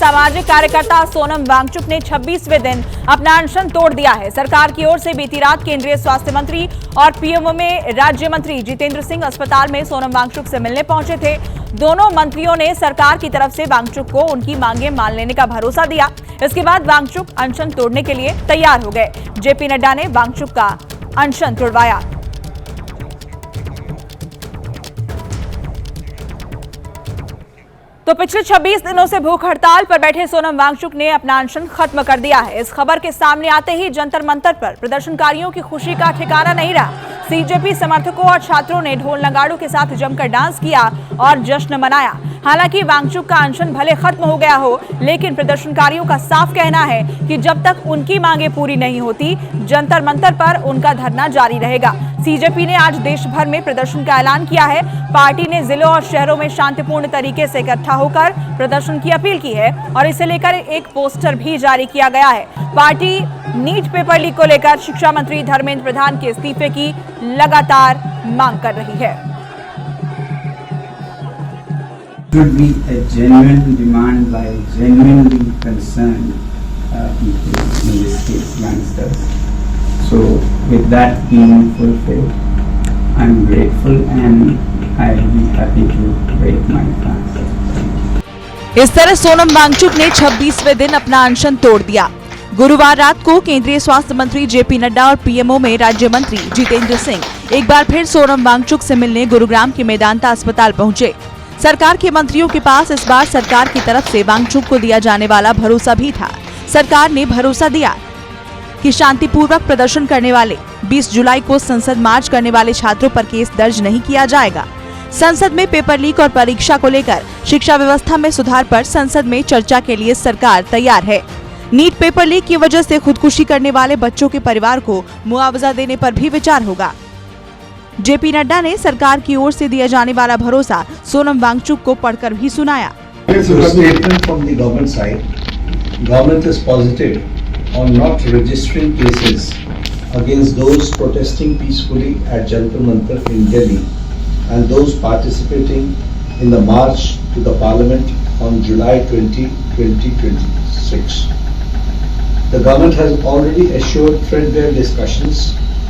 सामाजिक कार्यकर्ता सोनम वांगचुक ने 26वें दिन अपना अनशन तोड़ दिया है। सरकार की ओर से बीती रात केंद्रीय स्वास्थ्य मंत्री और पीएमओ में राज्य मंत्री जितेंद्र सिंह अस्पताल में सोनम वांगचुक से मिलने पहुंचे थे। दोनों मंत्रियों ने सरकार की तरफ से वांगचुक को उनकी मांगे मान लेने का भरोसा दिया। इसके बाद वांगचुक अनशन तोड़ने के लिए तैयार हो गए। जेपी नड्डा ने वांगचुक का अनशन तोड़वाया। तो पिछले 26 दिनों से भूख हड़ताल पर बैठे सोनम वांगचुक ने अपना अनशन खत्म कर दिया है। इस खबर के सामने आते ही जंतर मंतर पर प्रदर्शनकारियों की खुशी का ठिकाना नहीं रहा। सीजेपी समर्थकों और छात्रों ने ढोल नगाड़ों के साथ जमकर डांस किया और जश्न मनाया। हालांकि वांगचुक का अनशन भले खत्म हो गया हो, लेकिन प्रदर्शनकारियों का साफ कहना है कि जब तक उनकी मांगे पूरी नहीं होती, जंतर मंतर पर उनका धरना जारी रहेगा। सीजेपी ने आज देश भर में प्रदर्शन का ऐलान किया है। पार्टी ने जिलों और शहरों में शांतिपूर्ण तरीके से इकट्ठा होकर प्रदर्शन की अपील की है और इसे लेकर एक पोस्टर भी जारी किया गया है। पार्टी नीट पेपर लीक को लेकर शिक्षा मंत्री धर्मेंद्र प्रधान के इस्तीफे की लगातार मांग कर रही है। Should be a genuine demand by genuinely concerned people, in this case youngsters. So with that being fulfilled, I'm grateful and I'll be happy to wait my chance. इस तरह सोनम वांगचुक ने 26वें दिन अपना अनशन तोड़ दिया। गुरुवार रात को केंद्रीय स्वास्थ्य मंत्री जेपी नड्डा और पीएमओ में राज्य मंत्री जितेंद्र सिंह एक बार फिर सोनम वांगचुक से मिलने गुरुग्राम के मेदांता अस्पताल पहुंचे। सरकार के मंत्रियों के पास इस बार सरकार की तरफ से वांगचुक को दिया जाने वाला भरोसा भी था। सरकार ने भरोसा दिया कि शांतिपूर्वक प्रदर्शन करने वाले 20 जुलाई को संसद मार्च करने वाले छात्रों पर केस दर्ज नहीं किया जाएगा। संसद में पेपर लीक और परीक्षा को लेकर शिक्षा व्यवस्था में सुधार पर संसद में चर्चा के लिए सरकार तैयार है। नीट पेपर लीक की वजह से खुदकुशी करने वाले बच्चों के परिवार को मुआवजा देने पर भी विचार होगा। जेपी नड्डा ने सरकार की ओर से दिया जाने वाला भरोसा सोनम वांगचुक को पढ़कर भी सुनाया। Government is positive on not registering cases against those protesting peacefully at Jantar Mantar in Delhi and those participating in the march to the Parliament on July 20, 2026. The government has already assured threadbare discussions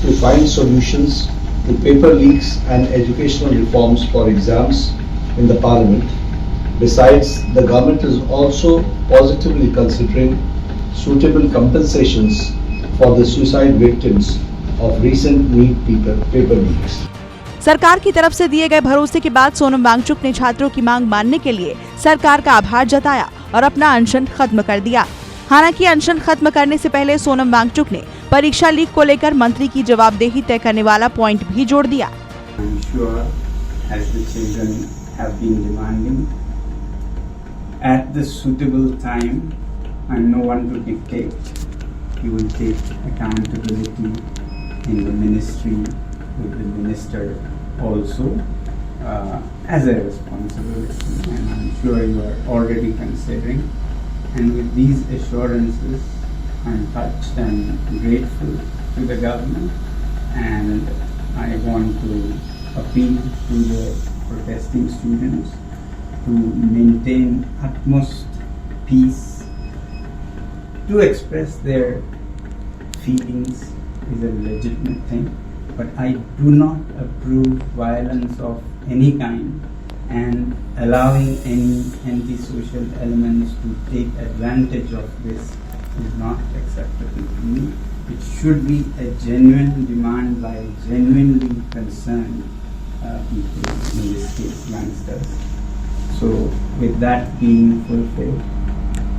to find solutions to paper leaks and educational reforms for exams in the Parliament. Besides, the government is also positively considering suitable compensations for the suicide victims of recent NEET paper leaks. सरकार की तरफ से दिए गए भरोसे के बाद सोनम वांगचुक ने छात्रों की मांग मानने के लिए सरकार का आभार जताया और अपना अनशन खत्म कर दिया। हालांकि अनशन खत्म करने से पहले सोनम वांगचुक ने परीक्षा लीक को लेकर मंत्री की जवाबदेही तय करने वाला पॉइंट भी जोड़ दिया। I'm sure as the children have been demanding at the suitable time and no one to dictate, you will take accountability in the ministry with the minister also as a responsibility, and I'm sure you are already considering. And with these assurances, I'm touched and grateful to the government, and I want to appeal to the protesting students to maintain utmost peace. To express their feelings is a legitimate thing, but I do not approve violence of any kind, and allowing any antisocial elements to take advantage of this is not acceptable to me. It should be a genuine demand by genuinely concerned people, in this case youngsters. So with that being fulfilled,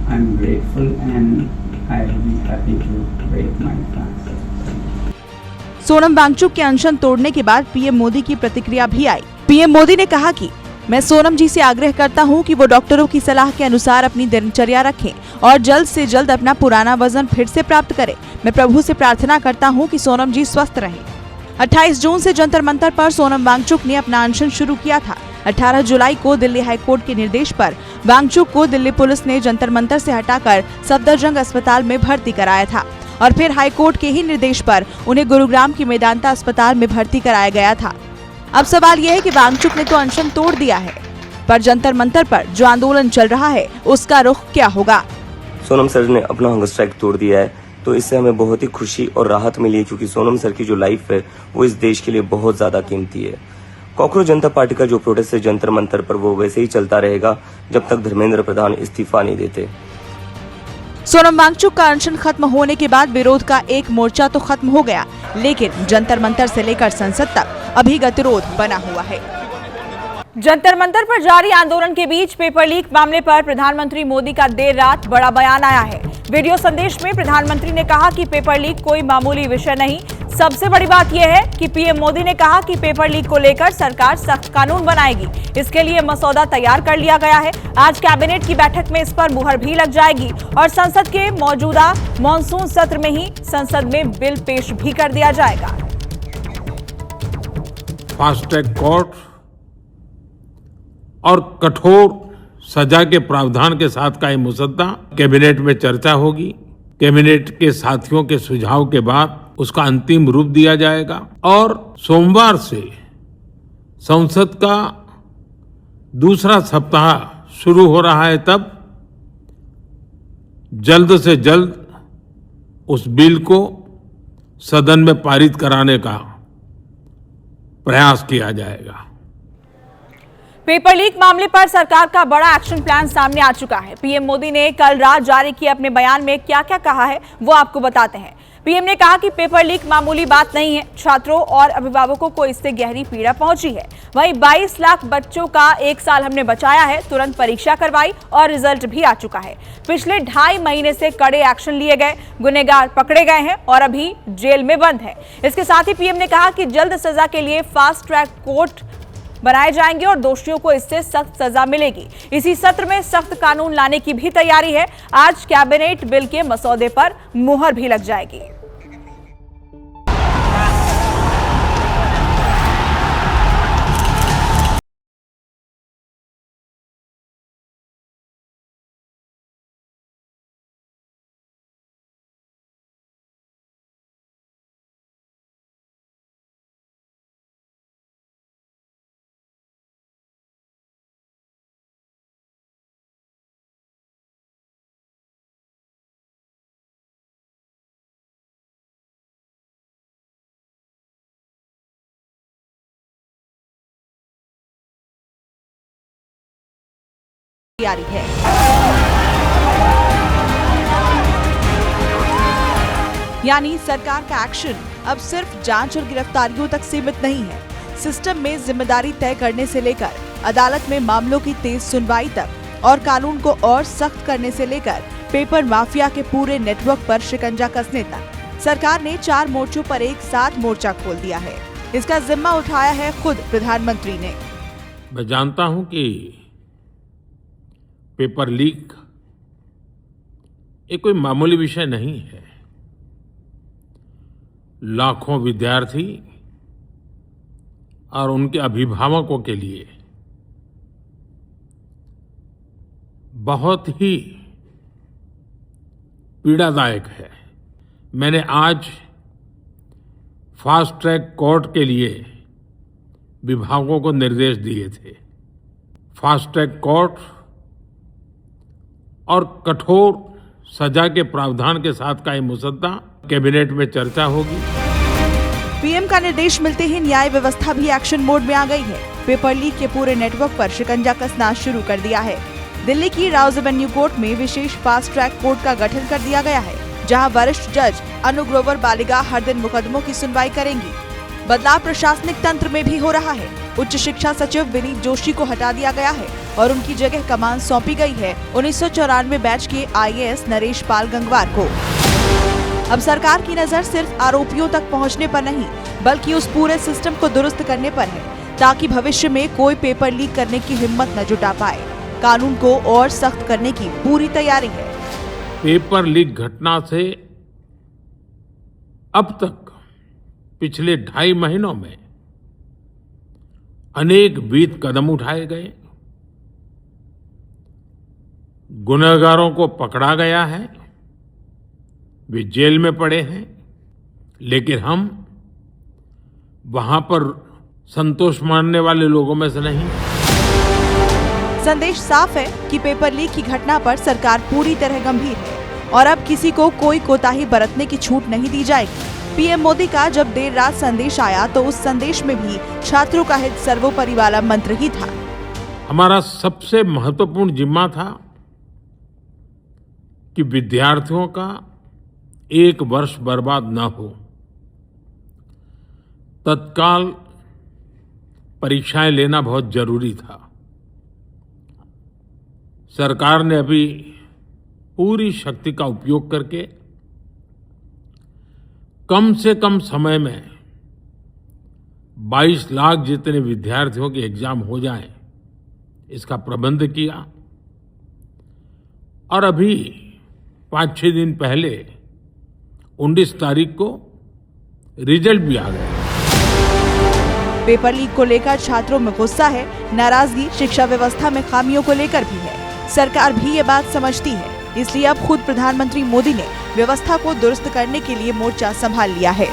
I'm grateful and I'll be happy to wait my chance. Sonam Wangchuck के अनशन तोड़ने के बाद PM Modi की प्रतिक्रिया भी आई। PM Modi ने कहा कि मैं सोनम जी से आग्रह करता हूं कि वो डॉक्टरों की सलाह के अनुसार अपनी दिनचर्या रखें और जल्द से जल्द अपना पुराना वजन फिर से प्राप्त करें। मैं प्रभु से प्रार्थना करता हूं कि सोनम जी स्वस्थ रहें। 28 जून से जंतर मंतर पर सोनम वांगचुक ने अपना अनशन शुरू किया था। 18 जुलाई को दिल्ली हाईकोर्ट के निर्देश पर वांगचुक को दिल्ली पुलिस ने जंतर मंतर से हटाकर सफदरजंग अस्पताल में भर्ती कराया था और फिर हाईकोर्ट के ही निर्देश पर उन्हें गुरुग्राम के मेदांता अस्पताल में भर्ती कराया गया था। अब सवाल यह है कि वांगचुक ने तो अनशन तोड़ दिया है, पर जंतर मंतर पर जो आंदोलन चल रहा है उसका रुख क्या होगा? सोनम सर ने अपना हंगर स्ट्राइक तोड़ दिया है, तो इससे हमें बहुत ही खुशी और राहत मिली है, क्योंकि सोनम सर की जो लाइफ है वो इस देश के लिए बहुत ज्यादा कीमती है। कॉकरोच जनता पार्टी का जो प्रोटेस्ट है जंतर मंतर पर, वो वैसे ही चलता रहेगा जब तक धर्मेंद्र प्रधान इस्तीफा नहीं देते। सोनम वांगचुक का अनशन खत्म होने के बाद विरोध का एक मोर्चा तो खत्म हो गया, लेकिन जंतर मंतर से लेकर संसद तक अभी गतिरोध बना हुआ है। जंतर मंतर पर जारी आंदोलन के बीच पेपर लीक मामले पर प्रधानमंत्री मोदी का देर रात बड़ा बयान आया है। वीडियो संदेश में प्रधानमंत्री ने कहा कि पेपर लीक कोई मामूली विषय नहीं। सबसे बड़ी बात यह है कि पीएम मोदी ने कहा कि पेपर लीक को लेकर सरकार सख्त कानून बनाएगी। इसके लिए मसौदा तैयार कर लिया गया है। आज कैबिनेट की बैठक में इस पर मुहर भी लग जाएगी और संसद के मौजूदा मॉनसून सत्र में ही संसद में बिल पेश भी कर दिया जाएगा। फास्ट ट्रैक कोर्ट और कठोर सजा के प्रावधान के साथ का ये मुसद्दा कैबिनेट में चर्चा होगी। कैबिनेट के साथियों के सुझाव के बाद उसका अंतिम रूप दिया जाएगा और सोमवार से संसद का दूसरा सप्ताह शुरू हो रहा है। तब जल्द से जल्द उस बिल को सदन में पारित कराने का प्रयास किया जाएगा। पेपर लीक मामले पर सरकार का बड़ा एक्शन प्लान सामने आ चुका है। पीएम मोदी ने कल रात जारी किए अपने बयान में क्या क्या कहा है वो आपको बताते हैं। पीएम ने कहा कि पेपर लीक मामूली बात नहीं है। छात्रों और अभिभावकों को इससे गहरी पीड़ा पहुंची है। वहीं 22 लाख बच्चों का 1 साल हमने बचाया है। तुरंत परीक्षा करवाई और रिजल्ट भी आ चुका है। पिछले 2.5 महीने से कड़े एक्शन लिए गए, गुनहगार पकड़े गए हैं और अभी जेल में बंद है। इसके साथ ही पीएम ने कहा कि जल्द सजा के लिए फास्ट ट्रैक कोर्ट बनाए जाएंगे और दोषियों को इससे सख्त सजा मिलेगी। इसी सत्र में सख्त कानून लाने की भी तैयारी है। आज कैबिनेट बिल के मसौदे पर मुहर भी लग जाएगी। तैयारी है। यानी सरकार का एक्शन अब सिर्फ जांच और गिरफ्तारियों तक सीमित नहीं है। सिस्टम में जिम्मेदारी तय करने से लेकर अदालत में मामलों की तेज सुनवाई तक और कानून को और सख्त करने से लेकर पेपर माफिया के पूरे नेटवर्क पर शिकंजा कसने तक सरकार ने 4 मोर्चों पर एक साथ मोर्चा खोल दिया है। इसका जिम्मा उठाया है खुद प्रधानमंत्री ने। मैं जानता हूं कि पेपर लीक एक कोई मामूली विषय नहीं है। लाखों विद्यार्थी और उनके अभिभावकों के लिए बहुत ही पीड़ादायक है। मैंने आज फास्ट ट्रैक कोर्ट के लिए विभागों को निर्देश दिए थे। फास्ट ट्रैक कोर्ट और कठोर सजा के प्रावधान के साथ का ये मुसद्दा कैबिनेट में चर्चा होगी। पीएम का निर्देश मिलते ही न्याय व्यवस्था भी एक्शन मोड में आ गई है। पेपर लीक के पूरे नेटवर्क पर शिकंजा कसना शुरू कर दिया है। दिल्ली की राउज एवेन्यू कोर्ट में विशेष फास्ट ट्रैक कोर्ट का गठन कर दिया गया है, जहां वरिष्ठ जज अनु ग्रोवर बालिगा हर दिन मुकदमों की सुनवाई करेंगी। बदलाव प्रशासनिक तंत्र में भी हो रहा है। उच्च शिक्षा सचिव विनीत जोशी को हटा दिया गया है और उनकी जगह कमान सौंपी गई है 1994 बैच के IAS नरेश पाल गंगवार को। अब सरकार की नजर सिर्फ आरोपियों तक पहुंचने पर नहीं, बल्कि उस पूरे सिस्टम को दुरुस्त करने पर है, ताकि भविष्य में कोई पेपर लीक करने की हिम्मत न जुटा पाए। कानून को और सख्त करने की पूरी तैयारी है। पेपर लीक घटना से अब तक पिछले 2.5 महीनों में अनेक विध कदम उठाए गए। गुनहगारों को पकड़ा गया है, वे जेल में पड़े हैं, लेकिन हम वहां पर संतोष मानने वाले लोगों में से नहीं। संदेश साफ है कि पेपर लीक की घटना पर सरकार पूरी तरह गंभीर है और अब किसी को कोई कोताही बरतने की छूट नहीं दी जाएगी। पीएम मोदी का जब देर रात संदेश आया तो उस संदेश में भी छात्रों का हित सर्वोपरि वाला मंत्र ही था। हमारा सबसे महत्वपूर्ण जिम्मा था कि विद्यार्थियों का एक वर्ष बर्बाद न हो। तत्काल परीक्षाएं लेना बहुत जरूरी था। सरकार ने अभी पूरी शक्ति का उपयोग करके कम से कम समय में 22 लाख जितने विद्यार्थियों के एग्जाम हो जाएं, इसका प्रबंध किया। और अभी 5-6 दिन पहले 19 तारीख को रिजल्ट भी आ गया। पेपर लीक को लेकर छात्रों में गुस्सा है, नाराजगी शिक्षा व्यवस्था में खामियों को लेकर भी है। सरकार भी ये बात समझती है, इसलिए अब खुद प्रधानमंत्री मोदी ने व्यवस्था को दुरुस्त करने के लिए मोर्चा संभाल लिया है।